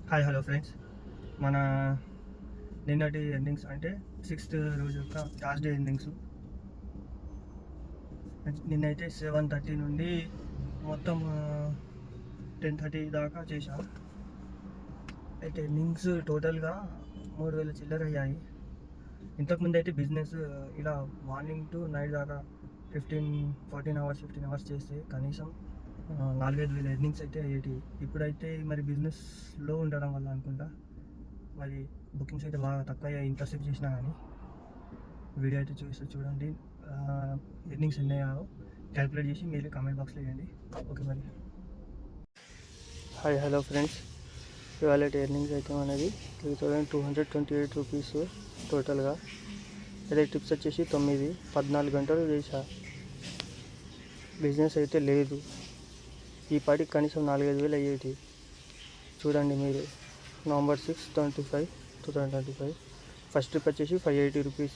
Hi hello friends. మన నిన్నటి endings అంటే 6th రోజు యొక్క థర్స్డే ఎండింగ్స్. నిన్నైతే 7:30 నుండి మొత్తం 10:30 దాకా చేశాం. అయితే ఎండింగ్స్ టోటల్గా 3,000 చిల్లర అయ్యాయి. ఇంతకుముందు అయితే బిజినెస్ ఇలా మార్నింగ్ టు నైట్ దాకా 15 అవర్స్ చేస్తే కనీసం 4,000-5,000 ఎర్నింగ్స్ అయితే అయ్యేటివి. ఇప్పుడైతే మరి బిజినెస్లో ఉండడం వల్ల అనుకుంటా మరి బుకింగ్స్ అయితే బాగా తక్కువ అయ్యాయి. ఇంతసేపు చేసినా కానీ వీడియో అయితే చూడండి. ఎర్నింగ్స్ ఎన్ని అయ్యాయో క్యాలిక్యులేట్ చేసి మీరు కామెంట్ బాక్స్లో వేయండి. ఓకే మరి. Hi hello friends. ఇవాళ ఎర్నింగ్స్ అయితే మనది 3,228 రూపీస్ టోటల్గా. అదే టిప్స్ వచ్చేసి 14 గంటలు చేసా. బిజినెస్ అయితే లేదు. ఈ పాటికి కనీసం 4,000-5,000 అయ్యేటి. చూడండి మీరు. November 6, 2025 ఫస్ట్ ట్రిప్ వచ్చేసి 580 రూపీస్,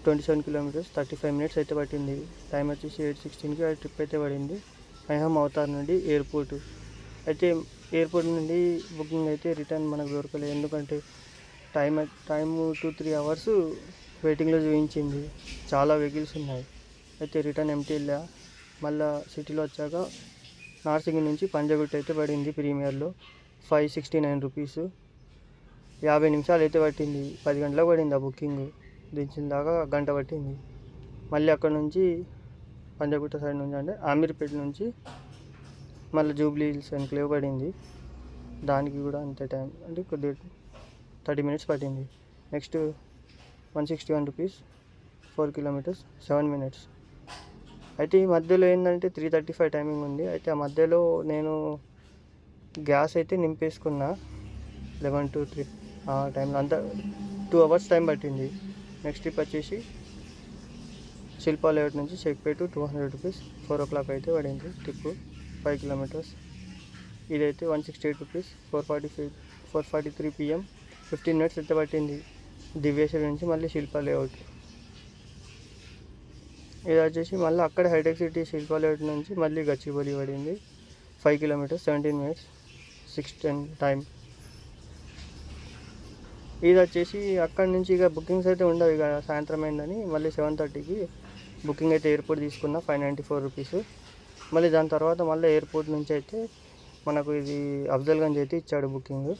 27 కిలోమీటర్స్, 35 మినిట్స్ అయితే పట్టింది. టైం వచ్చేసి 8:16కి ఆ ట్రిప్ అయితే పడింది. అవతార్ నుండి ఎయిర్పోర్ట్. అయితే ఎయిర్పోర్ట్ నుండి బుకింగ్ అయితే రిటర్న్ మనకు దొరకలేదు. ఎందుకంటే టైం 2-3 అవర్స్ వెయిటింగ్లో చూపించింది. చాలా వెహికల్స్ ఉన్నాయి. అయితే రిటర్న్ ఎంటీ వెళ్ళా. మళ్ళీ సిటీలో వచ్చాక నార్సింగ్ నుంచి పంజగుట్ట అయితే పడింది. ప్రీమియర్లో 569 రూపీస్. 50 నిమిషాలు అయితే పట్టింది. 10 గంటలకు పడింది ఆ బుకింగ్. దించిన దాకా గంట పట్టింది. మళ్ళీ అక్కడ నుంచి పంజగుట్ట సైడ్ నుంచి అంటే అమీర్పేట నుంచి మళ్ళీ జూబ్లీ హిల్స్ ఎన్క్లేవ్ పడింది. దానికి కూడా అంతే టైం అంటే కొద్దిగా 30 మినిట్స్ పట్టింది. Next 161 rupees, 4 kilometres, 7 minutes. అయితే ఈ మధ్యలో ఏంటంటే 3:35 టైమింగ్ ఉంది. అయితే ఆ మధ్యలో నేను గ్యాస్ అయితే నింపేసుకున్నా 11 to 3 ఆ టైంలో. అంతా 2 అవర్స్ టైం పట్టింది. నెక్స్ట్ ట్రిప్ వచ్చేసి శిల్పా లేఅవుట్ నుంచి షేక్పేట 200 రూపీస్, 4 o'clock అయితే పడింది ట్రిప్. 5 కిలోమీటర్స్. ఇదైతే 168 రూపీస్, 4:43 PM, 15 మినిట్స్ అయితే పట్టింది. దివ్యేశ్వరి నుంచి మళ్ళీ శిల్పా లేఅవుట్. ఇది వచ్చేసి మళ్ళీ అక్కడ హైటెక్ సిటీ శిల్పా లేఅవుట్ నుంచి మళ్ళీ గచ్చిబౌలి పడింది. 5 కిలోమీటర్స్, 17 మినిట్స్, 6:10 టైం. ఇది వచ్చేసి అక్కడి నుంచి ఇక బుకింగ్స్ అయితే ఉండవు. ఇక సాయంత్రం అయిందని మళ్ళీ 7:30కి బుకింగ్ అయితే ఎయిర్పోర్ట్ తీసుకున్నా 594 రూపీస్. మళ్ళీ దాని తర్వాత మళ్ళీ ఎయిర్పోర్ట్ నుంచి అయితే మనకు ఇది అఫ్జల్గంజ్ అయితే ఇచ్చాడు బుకింగ్.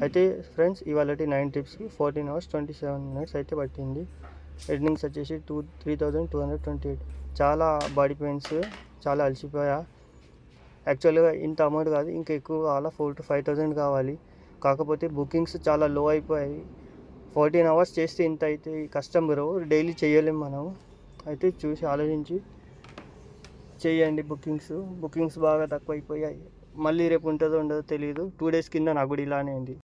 అయితే ఫ్రెండ్స్ ఇవాళ 9 ట్రిప్స్కి 14 hours 27 minutes అయితే పట్టింది. ఎర్నింగ్స్ వచ్చేసి 3,228. చాలా బాడీ పెయిన్స్, చాలా అలసిపోయా. యాక్చువల్గా ఇంత అమౌంట్ కాదు, ఇంకా ఎక్కువ కావాలా, 4,000 to 5,000 కావాలి. కాకపోతే బుకింగ్స్ చాలా లో అయిపోయాయి. 14 hours చేస్తే ఇంత అయితే కష్టం బ్రో, డైలీ చేయలేం మనం. అయితే చూసి ఆలోచించి చేయండి బుకింగ్స్ బాగా తక్కువ అయిపోయాయి. మళ్ళీ రేపు ఉంటుందో ఉండదో తెలియదు. 2 days కింద నాకు కూడా ఇలానే అయింది.